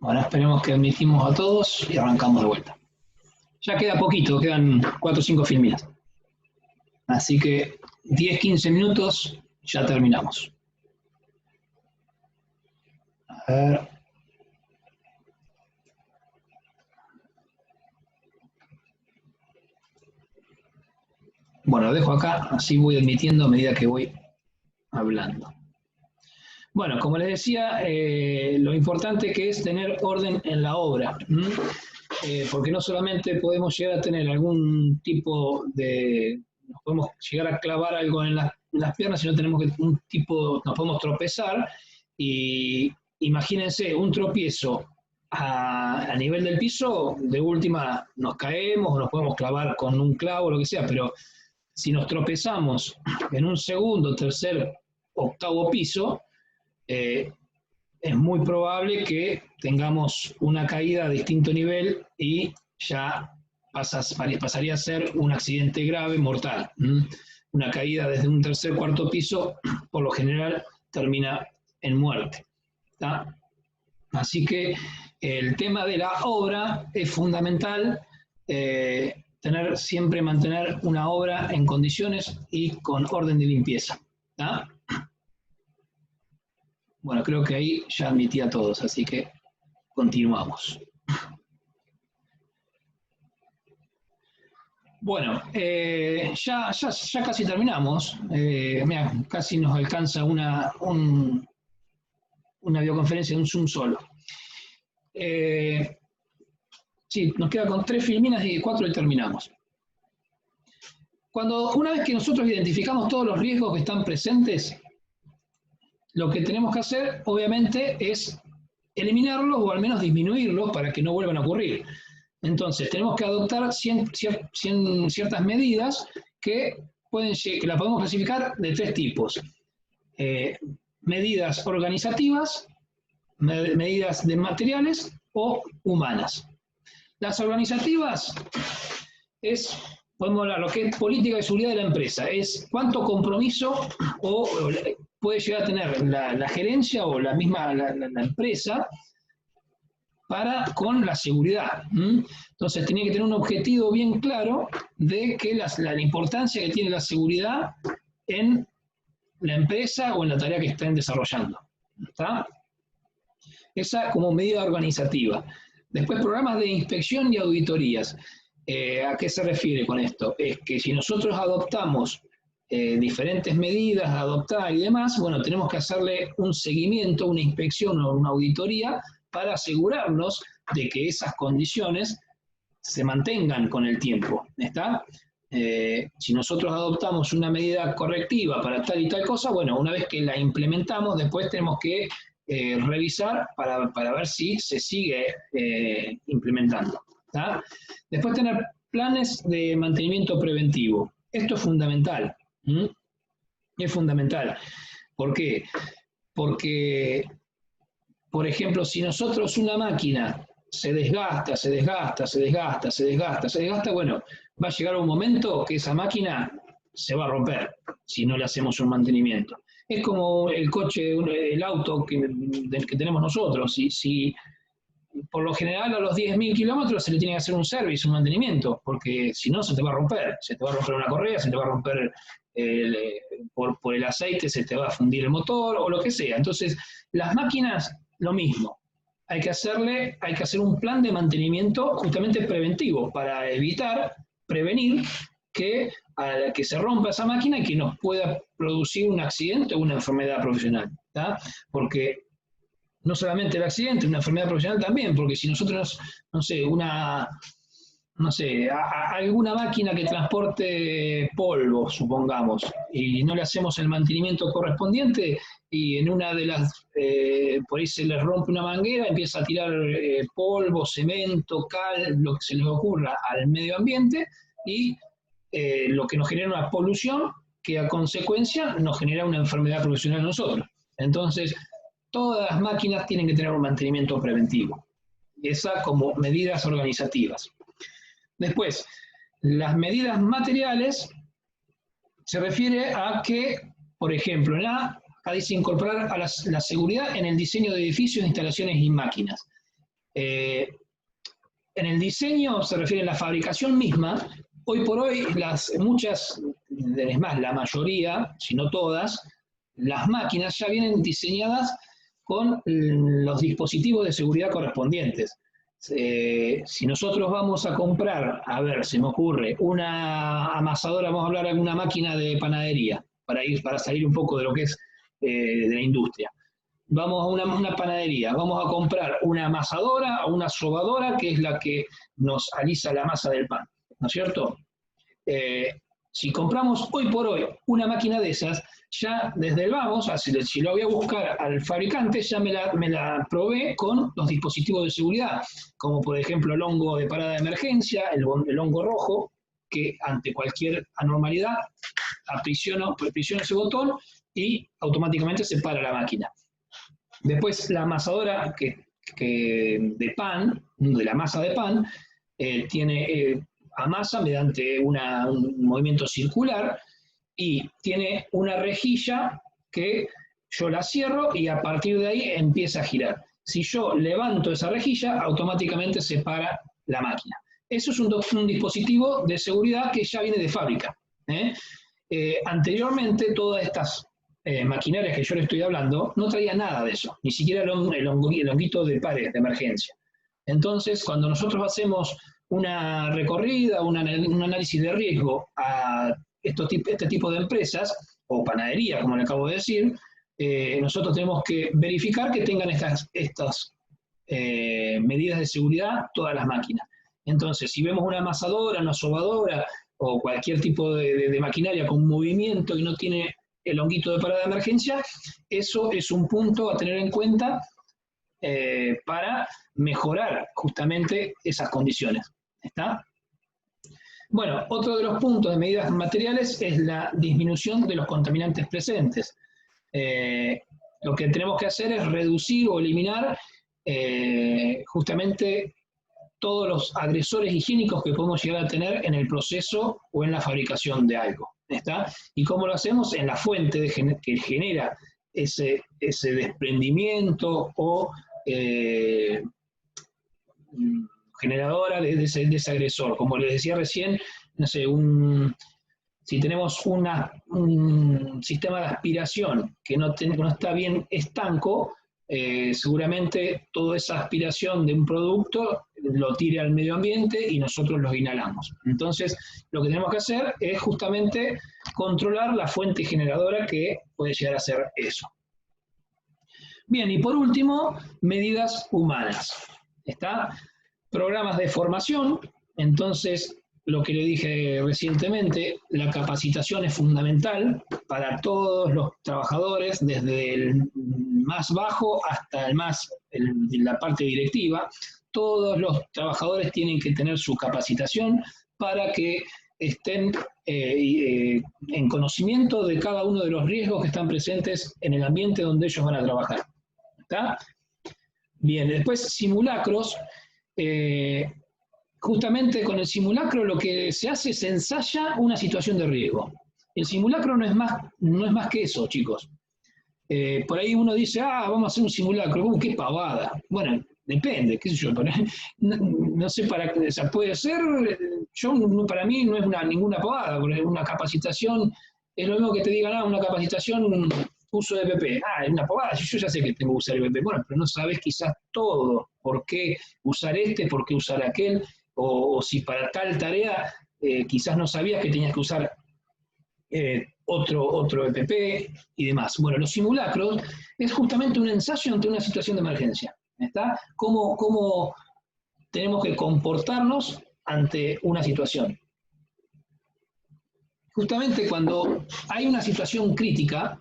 Bueno, esperemos que admitimos a todos y arrancamos de vuelta. Ya queda poquito, quedan 4 o 5 filminas. Así que 10, 15 minutos, ya terminamos. A ver. Bueno, lo dejo acá, así voy admitiendo a medida que voy hablando. Bueno, como les decía, lo importante que es tener orden en la obra, porque no solamente podemos llegar a tener algún tipo de, nos podemos llegar a clavar algo en las piernas, sino tenemos que un tipo, nos podemos tropezar y imagínense un tropiezo a nivel del piso, de última nos caemos o nos podemos clavar con un clavo o lo que sea, pero si nos tropezamos en un segundo, tercer, octavo piso, es muy probable que tengamos una caída a distinto nivel y ya pasaría a ser un accidente grave, mortal. Una caída desde un tercer, cuarto piso, por lo general, termina en muerte. ¿Tá? Así que el tema de la obra es fundamental, siempre mantener una obra en condiciones y con orden de limpieza. ¿Tá? Bueno, creo que ahí ya admití a todos, así que continuamos. Bueno, ya casi terminamos. Mira, casi nos alcanza una videoconferencia de un Zoom solo. Sí, nos queda con 3 filminas y 4 y terminamos. Una vez que nosotros identificamos todos los riesgos que están presentes, lo que tenemos que hacer, obviamente, es eliminarlos o al menos disminuirlos para que no vuelvan a ocurrir. Entonces, tenemos que adoptar ciertas medidas que las podemos clasificar de 3 tipos. Medidas organizativas, medidas de materiales o humanas. Las organizativas podemos hablar lo que es política de seguridad de la empresa, es cuánto compromiso puede llegar a tener la gerencia o la misma la empresa con la seguridad. Entonces tenía que tener un objetivo bien claro de que la importancia que tiene la seguridad en la empresa o en la tarea que estén desarrollando. ¿Está? Esa como medida organizativa. Después programas de inspección y auditorías. ¿A qué se refiere con esto? Es que si nosotros adoptamos diferentes medidas a adoptar y demás, bueno, tenemos que hacerle un seguimiento, una inspección o una auditoría para asegurarnos de que esas condiciones se mantengan con el tiempo. ¿Está? Si nosotros adoptamos una medida correctiva para tal y tal cosa, bueno, una vez que la implementamos, después tenemos que revisar para ver si se sigue implementando. ¿Tá? Después tener planes de mantenimiento preventivo. Esto es fundamental. Es fundamental. ¿Por qué? Porque, por ejemplo, si nosotros una máquina se desgasta, bueno, va a llegar un momento que esa máquina se va a romper si no le hacemos un mantenimiento. Es como el coche, el auto que tenemos nosotros. Si por lo general a los 10.000 kilómetros se le tiene que hacer un service, un mantenimiento, porque si no se te va a romper. Se te va a romper una correa, se te va a romper por el aceite, se te va a fundir el motor o lo que sea. Entonces, las máquinas, lo mismo. Hay que hacer un plan de mantenimiento justamente preventivo para prevenir que se rompa esa máquina y que nos pueda producir un accidente o una enfermedad profesional. ¿Tá? Porque no solamente el accidente, una enfermedad profesional también, porque si nosotros, alguna máquina que transporte polvo, supongamos, y no le hacemos el mantenimiento correspondiente, y en una de las, por ahí se les rompe una manguera, empieza a tirar polvo, cemento, cal, lo que se les ocurra al medio ambiente, y lo que nos genera una polución que a consecuencia nos genera una enfermedad profesional a nosotros. Entonces, todas las máquinas tienen que tener un mantenimiento preventivo. Esa como medidas organizativas. Después, las medidas materiales se refiere a que, por ejemplo, acá dice incorporar a la seguridad en el diseño de edificios, instalaciones y máquinas. En el diseño se refiere a la fabricación misma. Hoy por hoy, muchas, es más, la mayoría, si no todas, las máquinas ya vienen diseñadas con los dispositivos de seguridad correspondientes. Si nosotros vamos a comprar, a ver, se me ocurre, una amasadora, vamos a hablar de alguna máquina de panadería, para salir un poco de lo que es de la industria. Vamos a una panadería, vamos a comprar una amasadora o una sobadora, que es la que nos alisa la masa del pan, ¿no es cierto? Si compramos hoy por hoy una máquina de esas, ya desde el vamos, si lo voy a buscar al fabricante, ya me la provee con los dispositivos de seguridad, como por ejemplo el hongo de parada de emergencia, el hongo rojo, que ante cualquier anormalidad presiono ese botón y automáticamente se para la máquina. Después la amasadora de pan, de la masa de pan, tiene amasa mediante un movimiento circular y tiene una rejilla que yo la cierro y a partir de ahí empieza a girar. Si yo levanto esa rejilla, automáticamente se para la máquina. Eso es un dispositivo de seguridad que ya viene de fábrica. Anteriormente, todas estas maquinarias que yo le estoy hablando no traía nada de eso, ni siquiera el honguito de pared de emergencia. Entonces, cuando nosotros hacemos una recorrida, un análisis de riesgo a este tipo de empresas, o panadería, como le acabo de decir, nosotros tenemos que verificar que tengan estas medidas de seguridad todas las máquinas. Entonces, si vemos una amasadora, una sobadora, o cualquier tipo de maquinaria con movimiento y no tiene el honguito de parada de emergencia, eso es un punto a tener en cuenta para mejorar justamente esas condiciones. ¿Está? Bueno, otro de los puntos de medidas materiales es la disminución de los contaminantes presentes. Lo que tenemos que hacer es reducir o eliminar justamente todos los agresores higiénicos que podemos llegar a tener en el proceso o en la fabricación de algo. ¿Está? ¿Y cómo lo hacemos? En la fuente que genera ese desprendimiento o generadora de ese agresor. Como les decía recién, no sé, si tenemos un sistema de aspiración que no está bien estanco, seguramente toda esa aspiración de un producto lo tire al medio ambiente y nosotros lo inhalamos. Entonces, lo que tenemos que hacer es justamente controlar la fuente generadora que puede llegar a ser eso. Bien, y por último, medidas humanas. ¿Está? Programas de formación. Entonces, lo que le dije recientemente, la capacitación es fundamental para todos los trabajadores, desde el más bajo hasta la parte directiva. Todos los trabajadores tienen que tener su capacitación para que estén en conocimiento de cada uno de los riesgos que están presentes en el ambiente donde ellos van a trabajar. ¿Está? Bien, después simulacros. Justamente con el simulacro lo que se hace es ensaya una situación de riesgo. El simulacro no es más que eso, chicos. Por ahí uno dice, vamos a hacer un simulacro, qué pavada. Bueno, depende, qué sé yo, no sé o sea, puede ser, para mí no es ninguna pavada, porque una capacitación, es lo mismo que te digan, una capacitación, uso de EPP, es una pavada, yo ya sé que tengo que usar EPP, bueno, pero no sabes quizás todo, por qué usar por qué usar aquel, o si para tal tarea quizás no sabías que tenías que usar otro EPP y demás. Bueno, los simulacros es justamente un ensayo ante una situación de emergencia. ¿Está? ¿Cómo tenemos que comportarnos ante una situación? Justamente cuando hay una situación crítica,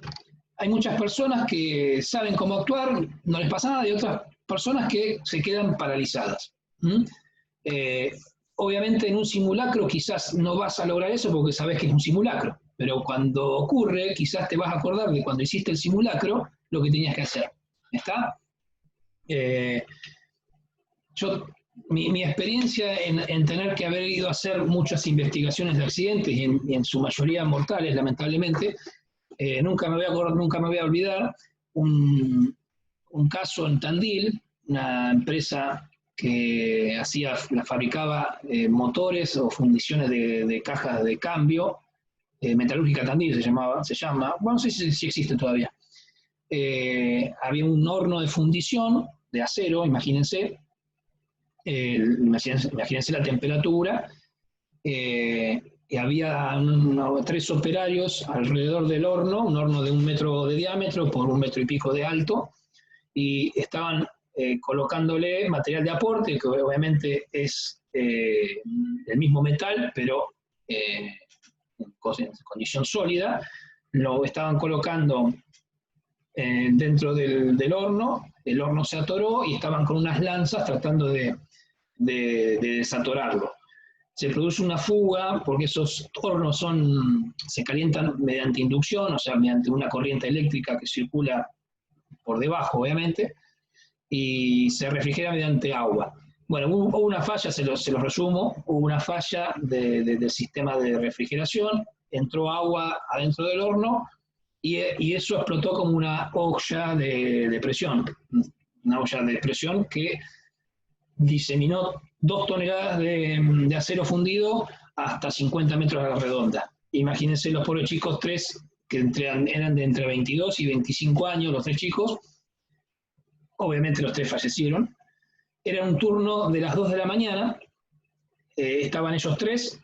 hay muchas personas que saben cómo actuar, no les pasa nada, y otras personas que se quedan paralizadas. Obviamente en un simulacro quizás no vas a lograr eso porque sabes que es un simulacro, pero cuando ocurre quizás te vas a acordar de cuando hiciste el simulacro lo que tenías que hacer. ¿Está? Mi experiencia en tener que haber ido a hacer muchas investigaciones de accidentes y en su mayoría mortales, lamentablemente, nunca me voy a olvidar un caso en Tandil, una empresa que fabricaba motores o fundiciones de cajas de cambio, Metalúrgica Tandil se llama, bueno, no sé si existe todavía. Había un horno de fundición de acero, imagínense la temperatura, y había 3 operarios alrededor del horno, un horno de 1 metro de diámetro por 1 metro y pico de alto, y estaban colocándole material de aporte, que obviamente es el mismo metal, pero en condición sólida. Lo estaban colocando dentro del horno, el horno se atoró y estaban con unas lanzas tratando de desatorarlo. Se produce una fuga porque esos hornos se calientan mediante inducción, o sea, mediante una corriente eléctrica que circula por debajo, obviamente, y se refrigera mediante agua. Bueno, hubo una falla, se los resumo, hubo una falla del sistema de refrigeración, entró agua adentro del horno y eso explotó como una olla de presión, una olla de presión que diseminó 2 toneladas de acero fundido hasta 50 metros a la redonda. Imagínense los pobres chicos, 3 que eran de entre 22 y 25 años, los 3 chicos, obviamente los 3 fallecieron. Era un turno de las 2 de la mañana, estaban ellos 3,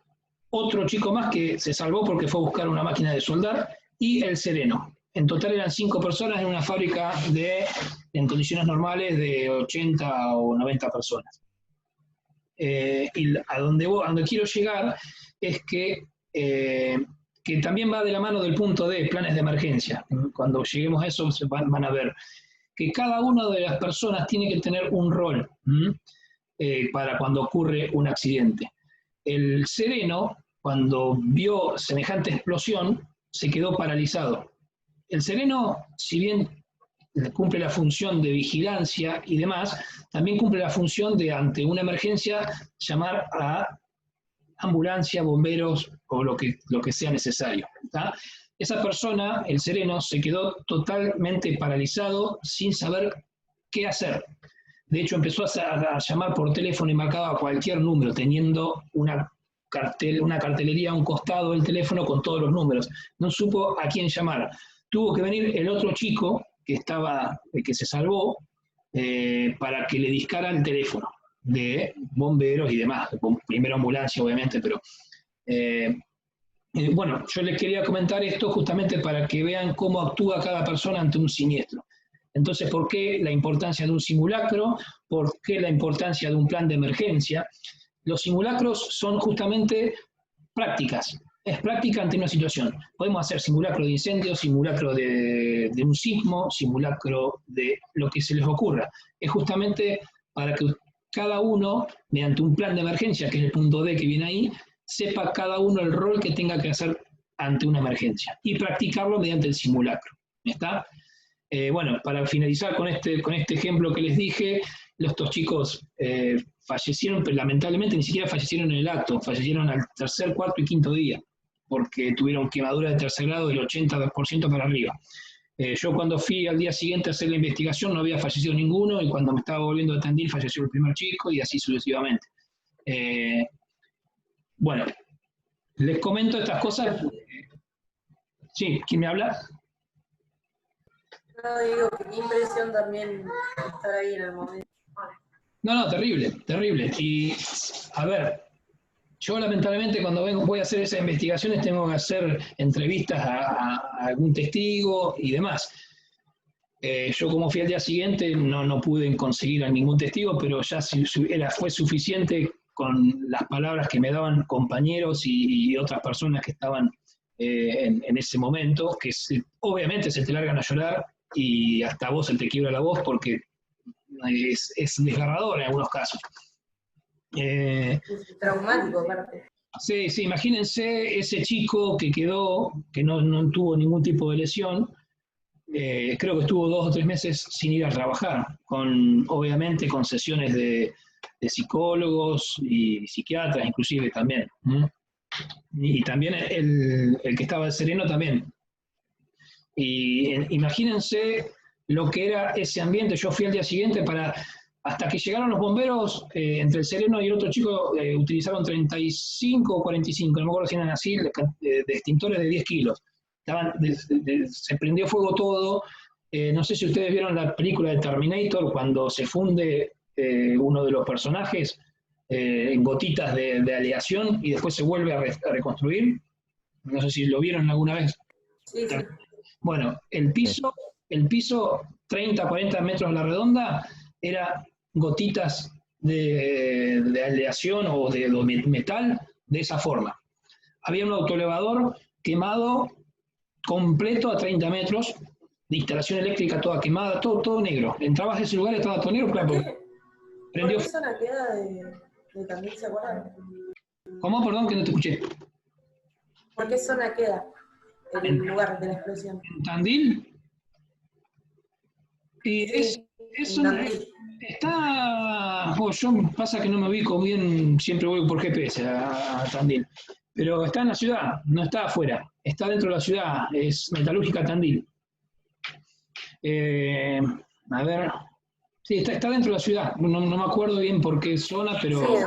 otro chico más que se salvó porque fue a buscar una máquina de soldar, y el sereno. En total eran 5 personas en una fábrica en condiciones normales de 80 o 90 personas. Y a donde quiero llegar es que también va de la mano del punto de planes de emergencia. Cuando lleguemos a eso van a ver que cada una de las personas tiene que tener un rol para cuando ocurre un accidente. El sereno, cuando vio semejante explosión, se quedó paralizado. El sereno, si bien cumple la función de vigilancia y demás, también cumple la función de, ante una emergencia, llamar a ambulancia, bomberos o lo que sea necesario. ¿tá? Esa persona, el sereno, se quedó totalmente paralizado sin saber qué hacer. De hecho, empezó a llamar por teléfono y marcaba cualquier número, teniendo una cartelería a un costado del teléfono con todos los números. No supo a quién llamar. Tuvo que venir el otro chico que se salvó para que le discara el teléfono de bomberos y demás. Primero ambulancia, obviamente, pero... bueno, yo les quería comentar esto justamente para que vean cómo actúa cada persona ante un siniestro. Entonces, ¿por qué la importancia de un simulacro? ¿Por qué la importancia de un plan de emergencia? Los simulacros son justamente prácticas. Es práctica ante una situación. Podemos hacer simulacro de incendio, simulacro de un sismo, simulacro de lo que se les ocurra. Es justamente para que cada uno, mediante un plan de emergencia, que es el punto D que viene ahí, sepa cada uno el rol que tenga que hacer ante una emergencia y practicarlo mediante el simulacro. ¿Está? Bueno, para finalizar con este ejemplo que les dije, estos chicos fallecieron, pero lamentablemente ni siquiera fallecieron en el acto, fallecieron al 3er, 4º y 5º día, porque tuvieron quemadura de 3er grado del 80% para arriba. Yo cuando fui al día siguiente a hacer la investigación no había fallecido ninguno, y cuando me estaba volviendo a Tandil falleció el primer chico, y así sucesivamente. Bueno, les comento estas cosas. Sí, ¿quién me habla? No, digo, qué impresión también estar ahí en el momento. No, terrible, terrible. Y, a ver, yo lamentablemente cuando voy a hacer esas investigaciones tengo que hacer entrevistas a algún testigo y demás. Yo como fui al día siguiente no pude conseguir a ningún testigo, pero ya fue suficiente con las palabras que me daban compañeros y otras personas que estaban en ese momento, que obviamente se te largan a llorar y hasta vos se te quiebra la voz porque es desgarrador en algunos casos. Es traumático, aparte. Sí, imagínense ese chico que quedó, que no tuvo ningún tipo de lesión, creo que estuvo 2 o 3 meses sin ir a trabajar, obviamente con sesiones de psicólogos y psiquiatras inclusive también. Y también el que estaba de sereno también. Y imagínense lo que era ese ambiente. Yo fui al día siguiente para Hasta que llegaron los bomberos, entre el Sereno y el otro chico, utilizaron 35 o 45, no me acuerdo si eran así, de extintores de 10 kilos. Se prendió fuego todo. No sé si ustedes vieron la película de Terminator, cuando se funde uno de los personajes en gotitas de aleación y después se vuelve a reconstruir. No sé si lo vieron alguna vez. Sí, sí. Bueno, el piso 30, 40 metros a la redonda, era gotitas de aleación o de metal de esa forma. Había un autoelevador quemado completo a 30 metros, de instalación eléctrica toda quemada, todo negro. Entrabas a ese lugar y estaba todo negro, claro, porque ¿Por prendió. qué zona queda de Tandil, se acuerdan? ¿Cómo? Perdón que no te escuché. ¿Por qué zona queda el ¿En, lugar de la explosión? en Tandil? Y Sí, es en un, Tandil. está, yo pasa que no me ubico bien, siempre voy por GPS a Tandil, pero está en la ciudad, no está afuera, está dentro de la ciudad, es Metalúrgica Tandil. Eh, a ver, sí, está dentro de la ciudad, no me acuerdo bien por qué zona, pero... Sí,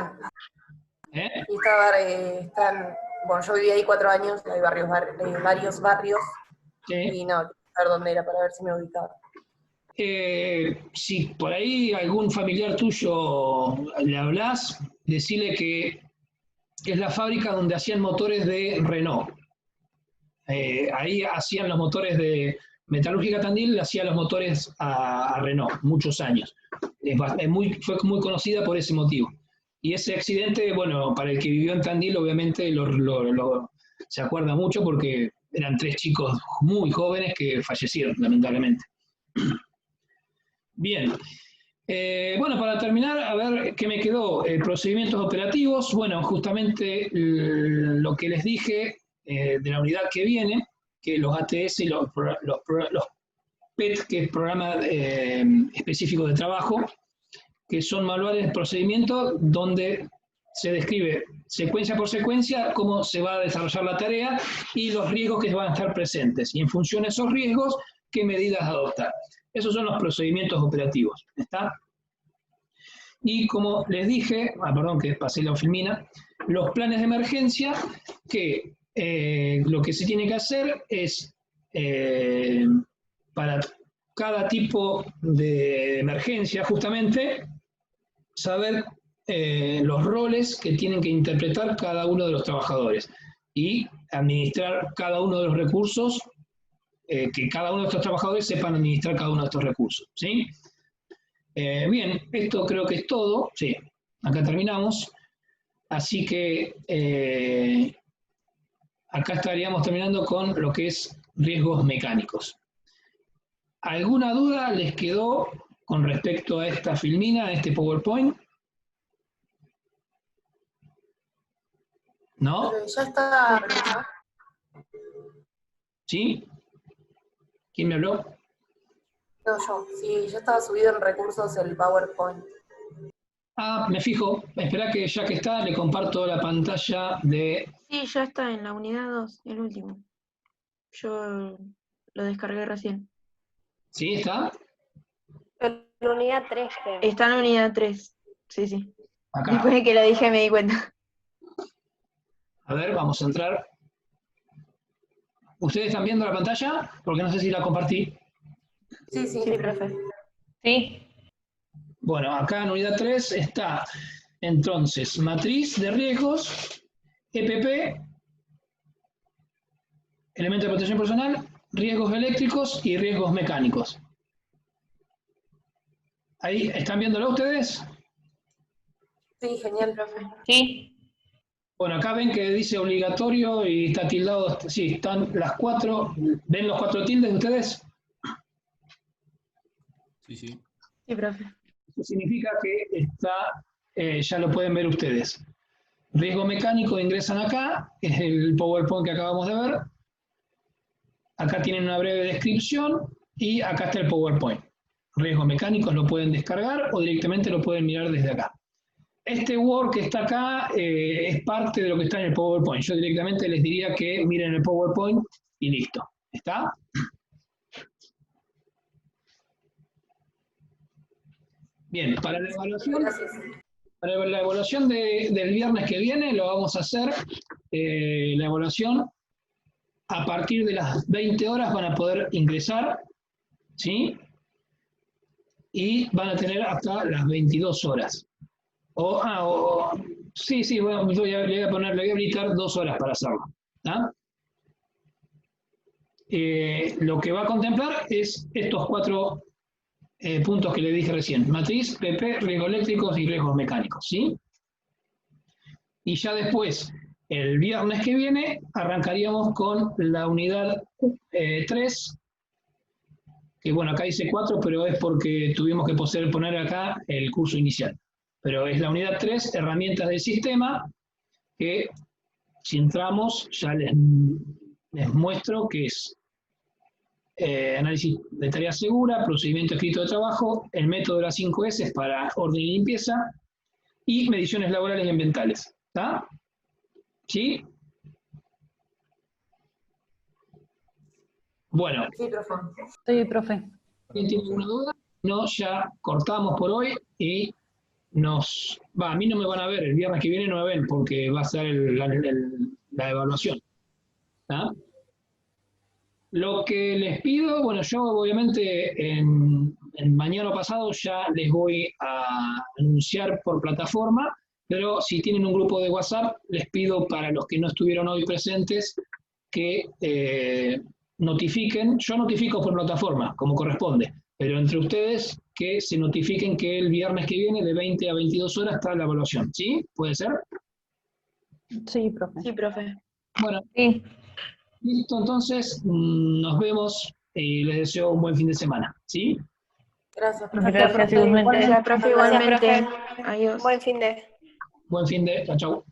¿eh? y están, bueno, yo viví ahí 4 años, hay varios barrios, Sí. y no, a ver dónde era para ver si me ubicaba. Si por ahí algún familiar tuyo le hablas, decirle que es la fábrica donde hacían motores de Renault. Ahí hacían los motores de Metalúrgica Tandil, le hacía los motores a Renault, muchos años. Fue muy conocida por ese motivo. Y ese accidente, bueno, para el que vivió en Tandil, obviamente se acuerda mucho porque eran 3 chicos muy jóvenes que fallecieron, lamentablemente. Bien. Bueno, para terminar, a ver qué me quedó. Procedimientos operativos. Bueno, justamente lo que les dije de la unidad que viene, que los ATS y los PET, que es programa específico de trabajo, que son manuales de procedimiento donde se describe secuencia por secuencia cómo se va a desarrollar la tarea y los riesgos que van a estar presentes. Y en función de esos riesgos, qué medidas adoptar. Esos son los procedimientos operativos. ¿Está? Y como les dije, perdón que pasé la filmina, los planes de emergencia, que lo que se tiene que hacer es para cada tipo de emergencia, justamente, saber los roles que tienen que interpretar cada uno de los trabajadores y administrar cada uno de los recursos, que cada uno de estos trabajadores sepan administrar cada uno de estos recursos. ¿Sí? Bien, esto creo que es todo. Sí, acá terminamos. Así que acá estaríamos terminando con lo que es riesgos mecánicos. ¿Alguna duda les quedó con respecto a esta filmina, a este PowerPoint? ¿No? Ya está. ¿Sí? ¿Quién me habló? No, yo. Sí, ya estaba subido en recursos el PowerPoint. Me fijo. Espera que ya que está, le comparto la pantalla de... Sí, ya está en la unidad 2, el último. Yo lo descargué recién. ¿Sí está? En la unidad 3, creo. Está en la unidad 3. Sí, sí. Acá. Después de que lo dije me di cuenta. A ver, vamos a entrar. ¿Ustedes están viendo la pantalla? Porque no sé si la compartí. Sí, sí. Sí, profe. Sí. Bueno, acá en unidad 3 está entonces matriz de riesgos, EPP, elemento de protección personal, riesgos eléctricos y riesgos mecánicos. ¿Ahí están viéndolo ustedes? Sí, genial. Profe. Sí. Bueno, acá ven que dice obligatorio y está tildado, sí, están las 4, ¿ven los 4 tildes ustedes? Sí, sí. Sí, profe. Eso significa que está, ya lo pueden ver ustedes. Riesgo mecánico, ingresan acá, es el PowerPoint que acabamos de ver. Acá tienen una breve descripción y acá está el PowerPoint. Riesgos mecánicos lo pueden descargar o directamente lo pueden mirar desde acá. Este Word que está acá es parte de lo que está en el PowerPoint. Yo directamente les diría que miren el PowerPoint y listo. ¿Está? Bien, para la evaluación, Gracias. para la evaluación del viernes que viene lo vamos a hacer, la evaluación a partir de las 20 horas van a poder ingresar, ¿sí? Y van a tener hasta las 22 horas. Sí, bueno, le voy a habilitar 2 horas para hacerlo. ¿Tá? Lo que va a contemplar es estos 4 puntos que le dije recién. Matriz, PP, riesgos eléctricos y riesgos mecánicos, ¿sí? Y ya después, el viernes que viene, arrancaríamos con la unidad 3, que bueno, acá dice 4, pero es porque tuvimos que poner acá el curso inicial. Pero es la unidad 3, herramientas del sistema, que si entramos ya les muestro que es análisis de tarea segura, procedimiento escrito de trabajo, el método de las 5 S para orden y limpieza, y mediciones laborales y ambientales. ¿Está? ¿Sí? Bueno. Sí, profe. Sí, profe. ¿Quién tiene alguna duda? No, ya cortamos por hoy y a mí no me van a ver, el viernes que viene no me ven porque va a ser la evaluación. ¿Está? Lo que les pido, bueno, yo obviamente en mañana pasado ya les voy a anunciar por plataforma, pero si tienen un grupo de WhatsApp, les pido para los que no estuvieron hoy presentes que notifiquen, yo notifico por plataforma, como corresponde, pero entre ustedes que se notifiquen que el viernes que viene de 20 a 22 horas está la evaluación, ¿sí? ¿Puede ser? Sí, profe. Sí, profe. Bueno, Sí. listo, entonces nos vemos y les deseo un buen fin de semana, ¿sí? Gracias, profe. Gracias, igualmente. Gracias, profe, Gracias, igualmente. profe. Adiós. Buen fin de. Buen fin de, chau.